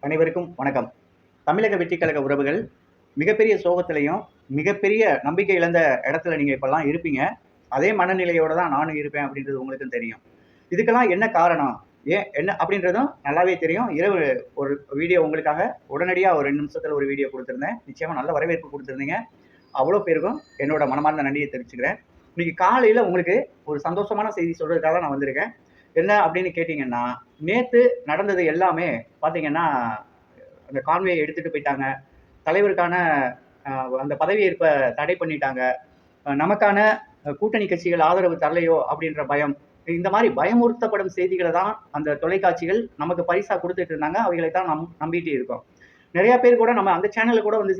அனைவருக்கும் வணக்கம். தமிழக வெற்றிக் கழக உறவுகள் மிகப்பெரிய சோகத்திலையும், மிகப்பெரிய நம்பிக்கை இழந்த இடத்துல நீங்க இப்பல்லாம் இருப்பீங்க. அதே மனநிலையோட தான் நானும் இருப்பேன் அப்படின்றது உங்களுக்கும் தெரியும். இதுக்கெல்லாம் என்ன காரணம்? ஏன் என்ன அப்படின்றதும் நல்லாவே தெரியும். இரவு ஒரு வீடியோ உங்களுக்காக உடனடியா ஒரு 2 நிமிஷத்துல ஒரு வீடியோ குடுத்திருந்தேன். நிச்சயமா நல்ல வரவேற்பு குடுத்திருந்தீங்க. அவ்வளோ பேருக்கும் என்னோட மனமார்ந்த நன்றியை தெரிவிச்சுக்கிறேன். இன்னைக்கு காலையில உங்களுக்கு ஒரு சந்தோஷமான செய்தி சொல்றதுக்காக நான் வந்திருக்கேன். என்ன அப்படின்னு கேட்டீங்கன்னா, நேத்து நடந்தது எல்லாமே பார்த்தீங்கன்னா, அந்த கான்வேய எடுத்துட்டு போயிட்டாங்க. தலைவருக்கான அந்த பதவியேற்ப தடை பண்ணிட்டாங்க. நமக்கான கூட்டணி கட்சிகள் ஆதரவு தரலையோ அப்படின்ற பயம். இந்த மாரி பயமுறுத்தப்படும் செய்திகள தான் அந்த தொலைக்காட்சிகள் நமக்கு பரிசா குடுத்துட்டு இருந்தாங்க. அவைகளை தான் நம்பிட்டு இருக்கோம். நெறைய பேர் கூட நம்ம அந்த சேனல்ல கூட வந்து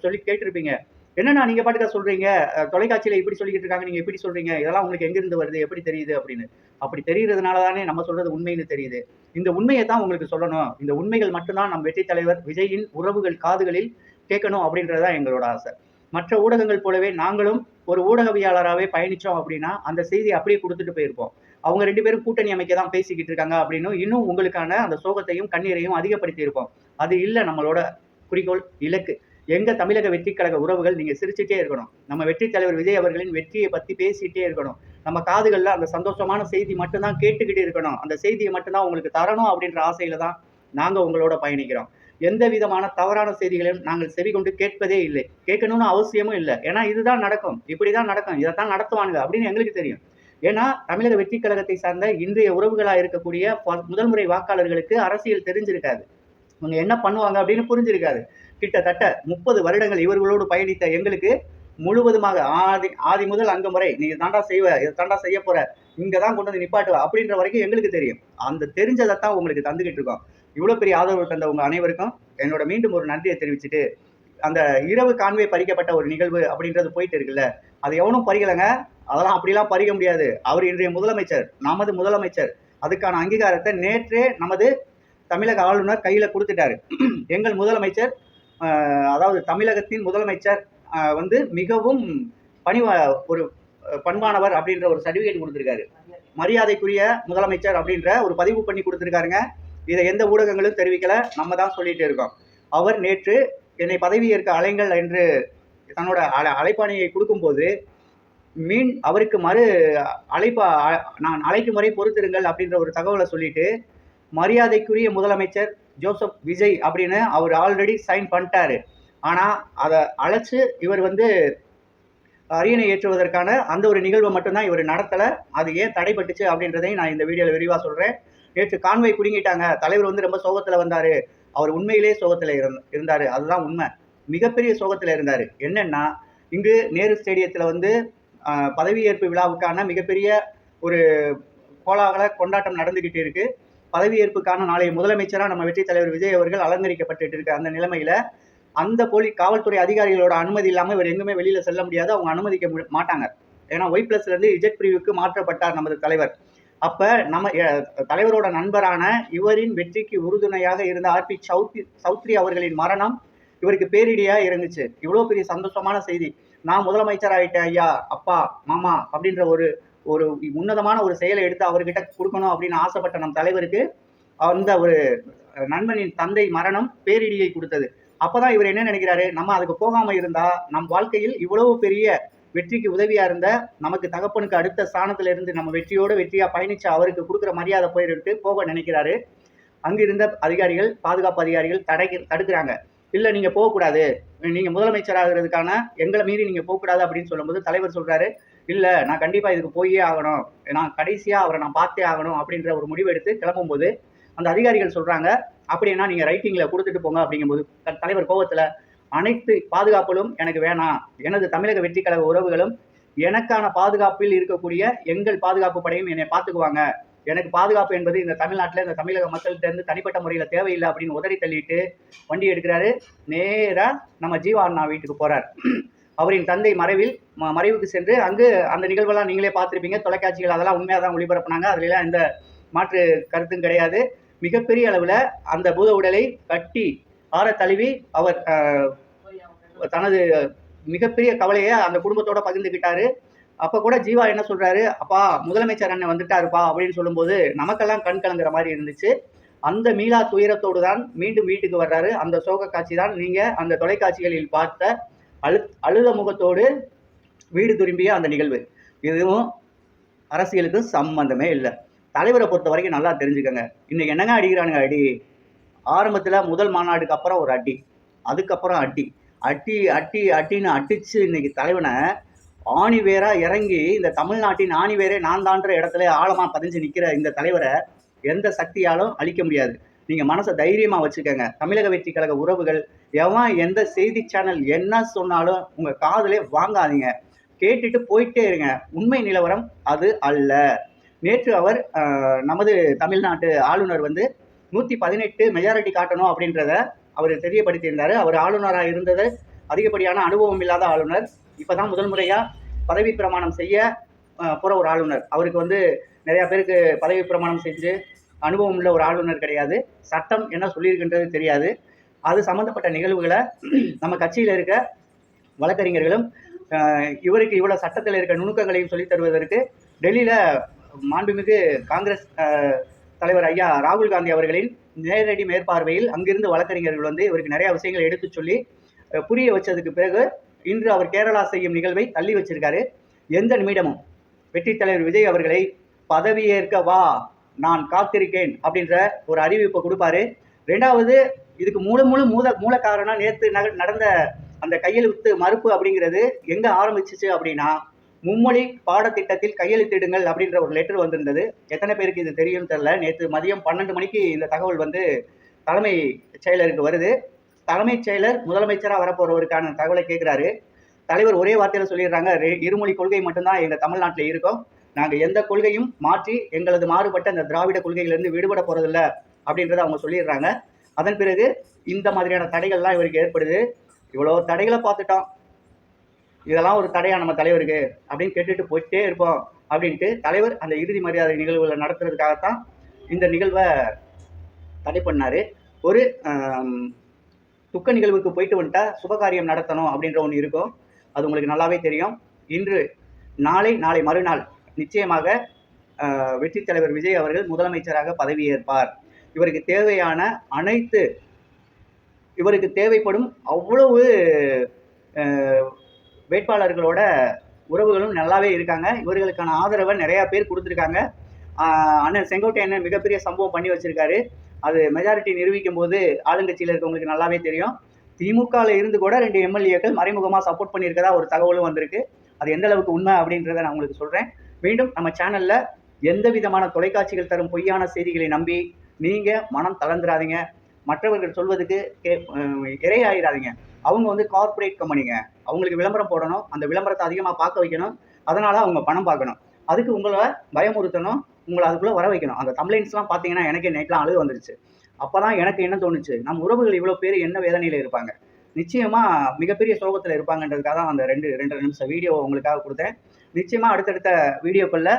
சொல்லி கேட்டிருப்பீங்க. என்னண்ணா நீங்க பாட்டுக்கா சொல்றீங்க? தொலைக்காட்சியில இப்படி சொல்லிக்கிட்டு இருக்காங்க. நீங்க எப்படி சொல்றீங்க? இதெல்லாம் உங்களுக்கு எங்கிருந்து வருது? எப்படி தெரியுது? அப்படின்னு. அப்படி தெரியிறதுனால தானே நம்ம சொல்றது உண்மைன்னு தெரியுது. இந்த உண்மைய தான் உங்களுக்கு சொல்லணும். இந்த உண்மைகள் மட்டும் தான் நம் வெற்றி தலைவர் விஜயின் உறவுகள் காதுகளில் கேட்கணும் அப்படின்றது தான் எங்களோட ஆசை. மற்ற ஊடகங்கள் போலவே நாங்களும் ஒரு ஊடகவியலாளராவே பயணிச்சோம் அப்படின்னா, அந்த செய்திய அப்படியே குடுத்துட்டு போயிருப்போம். அவங்க 2 பேரும் கூட்டணி அமைக்க தான் பேசிக்கிட்டு இருக்காங்க அப்படின்னும், இன்னும் உங்களுக்கான அந்த சோகத்தையும், கண்ணீரையும் அதிகப்படுத்தி இருப்போம். அது இல்ல நம்மளோட குறிக்கோள், இலக்கு. எங்க தமிழக வெற்றிக் கழக உறவுகள் நீங்க சிரிச்சுட்டே இருக்கணும். நம்ம வெற்றி தலைவர் விஜய் அவர்களின் வெற்றியை பத்தி பேசிட்டே இருக்கணும். நம்ம காதுகள்ல அந்த சந்தோஷமான செய்தி மட்டும் தான் கேட்டுக்கிட்டு இருக்கணும். அந்த செய்திய மட்டும் தான் உங்களுக்கு தரணும் அப்படின்ற ஆசையில தான் நாங்க உங்களோட பயணிக்கிறோம். எந்த விதமான தவறான செய்திகளையும் நாங்கள் செவிகொண்டு கேட்பதே இல்லை. கேட்கணும்னு அவசியமும் இல்ல. ஏன்னா இதுதான் நடக்கும். இப்படிதான் நடக்கும். இதத்தான் நடத்துவானுங்க அப்படின்னு எங்களுக்கு தெரியும். ஏன்னா தமிழக வெற்றிக் கழகத்தை சார்ந்த இன்றைய உறவுகளா இருக்கக்கூடிய முதல் முறை வாக்காளர்களுக்கு அரசியல் தெரிஞ்சிருக்காது. இவங்க என்ன பண்ணுவாங்க அப்படின்னு புரிஞ்சிருக்காது. கிட்டத்தட்ட 30 வருடங்கள் இவர்களோடு பயணித்த எங்களுக்கு முழுவதுமாக ஆதி முதல் அங்கம் வரை நீ தாண்டா செய்வ, இதை தாண்டா செய்ய போற, இங்க தான் கொண்டு வந்து நிப்பாட்டுவ அப்படின்ற வரைக்கும் எங்களுக்கு தெரியும். அந்த தெரிஞ்சதைத்தான் உங்களுக்கு தந்துகிட்டு இருக்கோம். இவ்வளவு பெரிய ஆதரவு தந்த உங்க அனைவருக்கும் என்னோட மீண்டும் ஒரு நன்றியை தெரிவிச்சுட்டு, அந்த இரவு கான்வே பறிக்கப்பட்ட ஒரு நிகழ்வு அப்படின்றது போயிட்டு இருக்குல்ல, அது எவனும் பறிக்கலைங்க. அதெல்லாம் அப்படிலாம் பறிக்க முடியாது. அவர் இன்றைய முதலமைச்சர், நமது முதலமைச்சர். அதுக்கான அங்கீகாரத்தை நேற்றே நமது தமிழக ஆளுநர் கையில கொடுத்துட்டாரு. எங்கள் முதலமைச்சர் அதாவது தமிழகத்தின் முதலமைச்சர் வந்து மிகவும் பணிவா ஒரு பண்பானவர் அப்படின்ற ஒரு சர்டிபிகேட் கொடுத்திருக்காரு. மரியாதைக்குரிய முதலமைச்சர் அப்படின்ற ஒரு பதிவு பண்ணி கொடுத்திருக்காருங்க. இதை எந்த ஊடகங்களும் தெரிவிக்கல. நம்ம தான் சொல்லிட்டு இருக்கோம். அவர் நேற்று என்னை பதவியேற்க அழைங்கள் என்று தன்னோட அழைப்பாணையை கொடுக்கும்போது அவருக்கு நான் அழைக்கும் வரை பொறுத்திருங்கள் அப்படின்ற ஒரு தகவலை சொல்லிட்டு மரியாதைக்குரிய முதலமைச்சர் ஜோசப் விஜய் அப்படின்னு அவர் ஆல்ரெடி சைன் பண்ணிட்டாரு. ஆனா அதை அழைச்சு இவர் வந்து அரியணை ஏற்றுவதற்கான அந்த ஒரு நிகழ்வை மட்டும்தான் இவர் நடத்தல. அது ஏன் தடைப்பட்டுச்சு அப்படின்றதையும் நான் இந்த வீடியோல விரிவா சொல்றேன். நேற்று கான்வை குடுங்கிட்டாங்க. தலைவர் வந்து ரொம்ப சோகத்துல வந்தாரு. அவர் உண்மையிலேயே சோகத்துல இருந்தாரு. அதுதான் உண்மை. மிகப்பெரிய சோகத்துல இருந்தாரு. என்னன்னா இங்கு நேரு ஸ்டேடியத்துல வந்து பதவியேற்பு விழாவுக்கான மிகப்பெரிய ஒரு கோலாகல கொண்டாட்டம் நடந்துகிட்டு இருக்கு. பதவியேற்புக்கான நாளைய முதலமைச்சரா நம்ம வெற்றி தலைவர் விஜய் அவர்கள் அலங்கரிக்கப்பட்டு இருக்க அந்த நிலைமையில அந்த காவல்துறை அதிகாரிகளோட அனுமதி இல்லாம இவர் எங்குமே வெளியில செல்ல முடியாது. அவங்க அனுமதிக்க மாட்டாங்க. ஏன்னா Y+ இருந்து Z பிரிவுக்கு மாற்றப்பட்டார் நமது தலைவர். அப்ப நம்ம தலைவரோட நண்பரான இவரின் வெற்றிக்கு உறுதுணையாக இருந்த RP சௌத்ரி அவர்களின் மரணம் இவருக்கு பேரிடியா இருந்துச்சு. இவ்வளவு பெரிய சந்தோஷமான செய்தி. நான் முதலமைச்சர் ஆயிட்டேன் ஐயா, அப்பா, மாமா அப்படின்ற ஒரு ஒரு உன்னதமான ஒரு செயலை எடுத்து அவர்கிட்ட கொடுக்கணும் அப்படின்னு ஆசைப்பட்ட நம் தலைவருக்கு அந்த ஒரு நண்பனின் தந்தை மரணம் பேரிடியை கொடுத்தது. அப்பதான் இவர் என்ன நினைக்கிறாரு, நம்ம அதுக்கு போகாம இருந்தா நம் வாழ்க்கையில் இவ்வளவு பெரிய வெற்றிக்கு உதவியா இருந்த நமக்கு தகப்பனுக்கு அடுத்த ஸ்தானத்துல இருந்து நம்ம வெற்றியா பயணிச்ச அவருக்கு கொடுக்குற மரியாதை போயிட்டு போக நினைக்கிறாரு. அங்கு இருந்த அதிகாரிகள், பாதுகாப்பு அதிகாரிகள் தடுக்கிறாங்க. இல்ல நீங்க போகக்கூடாது, நீங்க முதலமைச்சர் ஆகிறதுக்கான எங்களை மீறி நீங்க போகக்கூடாது அப்படின்னு சொல்லும்போது தலைவர் சொல்றாரு, இல்ல நான் கண்டிப்பா இதுக்கு போயே ஆகணும், நான் கடைசியா அவரை நான் பார்த்தே ஆகணும் அப்படின்ற ஒரு முடிவு எடுத்து கிளம்பும்போது அந்த அதிகாரிகள் சொல்றாங்க, அப்படின்னா நீங்க ரைட்டிங்ல கொடுத்துட்டு போங்க அப்படிங்கும்போது தலைவர் கோபத்துல அனைத்து பாதுகாப்புகளும் எனக்கு வேணாம், எனது தமிழக வெற்றி கழக உறவுகளும் எனக்கான பாதுகாப்பில் இருக்கக்கூடிய எங்கள் பாதுகாப்பு படையும் என்னை பார்த்துக்குவாங்க, எனக்கு பாதுகாப்பு என்பது இந்த தமிழ்நாட்டில் இந்த தமிழக மக்கள்கிட்ட இருந்து தனிப்பட்ட முறையில் தேவையில்லை அப்படின்னு உதறி தள்ளிட்டு வண்டி எடுக்கிறாரு. நேரா நம்ம ஜீவா அண்ணா வீட்டுக்கு போறார். அவரின் தந்தை மறைவுக்கு சென்று அங்கு அந்த நிகழ்வெல்லாம் நீங்களே பார்த்துருப்பீங்க. தொலைக்காட்சிகள் அதெல்லாம் உண்மையாக தான் ஒளிபரப்புனாங்க. அதுல எந்த மாற்று கருத்தும் கிடையாது. மிகப்பெரிய அளவில் அந்த பூத உடலை கட்டி ஆற தழுவி அவர் தனது மிகப்பெரிய கவலையை அந்த குடும்பத்தோட பகிர்ந்துக்கிட்டாரு. அப்ப கூட ஜீவா என்ன சொல்றாரு, அப்பா முதலமைச்சர் அண்ணன் வந்துட்டாருப்பா அப்படின்னு சொல்லும்போது நமக்கெல்லாம் கண் கலங்குற மாதிரி இருந்துச்சு. அந்த மீளா துயரத்தோடு தான் மீண்டும் வீட்டுக்கு வர்றாரு. அந்த சோக காட்சி தான் நீங்க அந்த தொலைக்காட்சிகளில் பார்த்த அழுத முகத்தோடு வீடு திரும்பிய அந்த நிகழ்வு. இதுவும் அரசியலுக்கு சம்பந்தமே இல்லை. தலைவரை பொறுத்த வரைக்கும் நல்லா தெரிஞ்சுக்கங்க. இன்னைக்கு என்னங்க அடிக்கிறானுங்க அடி? ஆரம்பத்துல முதல் மாநாடுக்கு அப்புறம் ஒரு அடி, அதுக்கப்புறம் அடி, அடி அடி அடின்னு அடிச்சு இன்னைக்கு தலைவனை ஆணி வேரா இறங்கி இந்த தமிழ்நாட்டின் ஆணி வேரே நான் தான்ற இடத்துல ஆழமா பதிஞ்சு நிக்கிற இந்த தலைவரை எந்த சக்தியாலும் அழிக்க முடியாது. நீங்க மனசை தைரியமா வச்சுக்கோங்க. தமிழக வெற்றி கழக உறவுகள் எவன் எந்த செய்தி சேனல் என்ன சொன்னாலும் உங்க காதுலே வாங்காதீங்க. கேட்டுட்டு போயிட்டே இருங்க. உண்மை நிலவரம் அது அல்ல. நேற்று அவர் நமது தமிழ்நாட்டு ஆளுநர் வந்து 118 மெஜாரிட்டி காட்டணும் அப்படின்றத அவர் தெரியப்படுத்தியிருந்தாரு. அவர் ஆளுநராக இருந்தது அதிகப்படியான அனுபவம் இல்லாத ஆளுநர். இப்பதான் முதல் முறையா பதவி பிரமாணம் செய்ய போற ஒரு ஆளுநர். அவருக்கு வந்து நிறைய பேருக்கு பதவி பிரமாணம் செஞ்சு அனுபவம் உள்ள ஒரு ஆளுநர் கிடையாது. சட்டம் என்ன சொல்லியிருக்கின்றது தெரியாது. அது சம்பந்தப்பட்ட நிகழ்வுகளை நம்ம கட்சியில் இருக்க வழக்கறிஞர்களும் இவருக்கு இவ்வளவு சட்டத்தில் இருக்க நுணுக்கங்களையும் சொல்லித் தருவதற்கு டெல்லியில மாண்புமிகு காங்கிரஸ் தலைவர் ஐயா ராகுல் காந்தி அவர்களின் நேரடி மேற்பார்வையில் அங்கிருந்து வழக்கறிஞர்கள் வந்து இவருக்கு நிறைய விஷயங்களை எடுத்து சொல்லி புரிய வச்சதுக்கு பிறகு இன்று அவர் கேரளா செய்யும் நிகழ்வை தள்ளி வச்சிருக்காரு. எந்த நிமிடமும் வெற்றி தலைவர் விஜய் அவர்களை பதவியேற்க வா, நான் காத்திருக்கேன் அப்படின்ற ஒரு அறிவிப்பை கொடுப்பாரு. ரெண்டாவது, இதுக்கு மூல காரணம் நேற்று நடந்த அந்த கையெழுத்து மறுப்பு அப்படிங்கிறது எங்க ஆரம்பிச்சிச்சு அப்படின்னா, மும்மொழி பாடத்திட்டத்தில் கையெழுத்திடுங்கள் அப்படின்ற ஒரு லெட்டர் வந்திருந்தது. எத்தனை பேருக்கு இது தெரியும் தெரியல. நேற்று மதியம் 12 மணிக்கு இந்த தகவல் வந்து தலைமை செயலருக்கு வருது. தலைமைச் செயலர் முதலமைச்சராக வரப்போறவருக்கான தகவலை கேட்கிறாரு. தலைவர் ஒரே வார்த்தையில சொல்லிடுறாங்க, இருமொழி கொள்கை மட்டும்தான் எங்க தமிழ்நாட்டில் இருக்கும். நாங்க எந்த கொள்கையும் மாற்றி எங்களது மாறுபட்ட அந்த திராவிட கொள்கையிலிருந்து விடுபட போறதில்ல அப்படின்றத அவங்க சொல்லிடுறாங்க. அதன் பிறகு இந்த மாதிரியான தடைகள்லாம் இவருக்கு ஏற்படுது. இவ்வளவு தடைகளை பார்த்துட்டோம், இதெல்லாம் ஒரு தடையா நம்ம தலைவருக்கு அப்படின்னு கேட்டுட்டு போயிட்டே இருப்போம் அப்படின்ட்டு தலைவர் அந்த இறுதி மரியாதை நிகழ்வுகளை நடத்துறதுக்காகத்தான் இந்த நிகழ்வை தடை பண்ணாரு. ஒரு துக்க நிகழ்வுக்கு போயிட்டு வந்துட்டா சுபகாரியம் நடத்தணும் அப்படின்ற ஒன்று இருக்கும். அது உங்களுக்கு நல்லாவே தெரியும். இன்று நாளை மறுநாள் நிச்சயமாக வெற்றி தலைவர் விஜய் அவர்கள் முதலமைச்சராக பதவியேற்பார். இவருக்கு தேவையான அனைத்து இவருக்கு தேவைப்படும் அவ்வளவு வேட்பாளர்களோட உறவுகளும் நல்லாவே இருக்காங்க. இவர்களுக்கான ஆதரவை நிறைய பேர் கொடுத்துருக்காங்க. அண்ணன் செங்கோட்டையன் மிகப்பெரிய சம்பவம் பண்ணி வச்சிருக்காரு. அது மெஜாரிட்டி நிரூபிக்கும் போது ஆளுங்கட்சியில் இருக்கவங்களுக்கு நல்லாவே தெரியும். திமுகவில் இருந்து கூட 2 எம்எல்ஏக்கள் மறைமுகமாக சப்போர்ட் பண்ணியிருக்கதா ஒரு தகவலும் வந்திருக்கு. அது எந்த அளவுக்கு உண்மை அப்படின்றத நான் உங்களுக்கு சொல்கிறேன். மீண்டும் நம்ம சேனலில் எந்த விதமான தொலைக்காட்சிகள் தரும் பொய்யான செய்திகளை நம்பி நீங்கள் மனம் தளர்ந்துடாதீங்க. மற்றவர்கள் சொல்வதுக்கு இரையாயிராதீங்க. அவங்க வந்து கார்பரேட் கம்பெனிங்க, அவங்களுக்கு விளம்பரம் போடணும், அந்த விளம்பரத்தை அதிகமாக பார்க்க வைக்கணும், அதனால அவங்க பணம் பார்க்கணும். அதுக்கு உங்களை பயமுறுத்தணும், உங்களை அதுக்குள்ளே வர வைக்கணும். அந்த கம்ப்ளைண்ட்ஸ்லாம் பார்த்தீங்கன்னா எனக்கே நைட்லாம் அழுது வந்துருச்சு. அப்போ தான் எனக்கு என்ன தோணுச்சு, நம்ம உறவுகள் இவ்வளோ பேர் என்ன வேதனையில் இருப்பாங்க, நிச்சயமாக மிகப்பெரிய சோகத்தில் இருப்பாங்கன்றதுக்காக தான் அந்த 2 நிமிஷம் வீடியோ உங்களுக்காக கொடுத்தேன். நிச்சயமாக அடுத்தடுத்த வீடியோக்களில்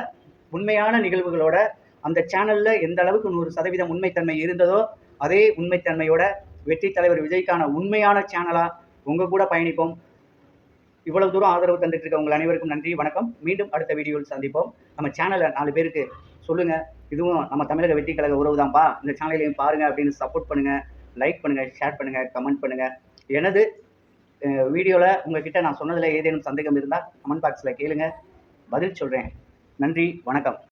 உண்மையான நிகழ்வுகளோட அந்த சேனலில் எந்த அளவுக்கு 100% உண்மைத்தன்மை இருந்ததோ அதே உண்மைத்தன்மையோட வெற்றி தலைவர் விஜய்க்கான உண்மையான சேனலாக உங்கள் கூட பயணிப்போம். இவ்வளவு தூரம் ஆதரவு தந்துட்டு இருக்க உங்கள் அனைவருக்கும் நன்றி, வணக்கம். மீண்டும் அடுத்த வீடியோவில் சந்திப்போம். நம்ம சேனலை 4 பேருக்கு சொல்லுங்கள், இதுவும் நம்ம தமிழக வெற்றி கழக உறவு தான்ப்பா, இந்த சேனலையும் பாருங்கள் அப்படின்னு சப்போர்ட் பண்ணுங்கள், லைக் பண்ணுங்கள், ஷேர் பண்ணுங்கள், கமெண்ட் பண்ணுங்கள். எனது வீடியோவில் உங்ககிட்ட நான் சொன்னதில் ஏதேனும் சந்தேகம் இருந்தால் கமெண்ட் பாக்ஸில் கேளுங்க, பதில் சொல்கிறேன். நன்றி, வணக்கம்.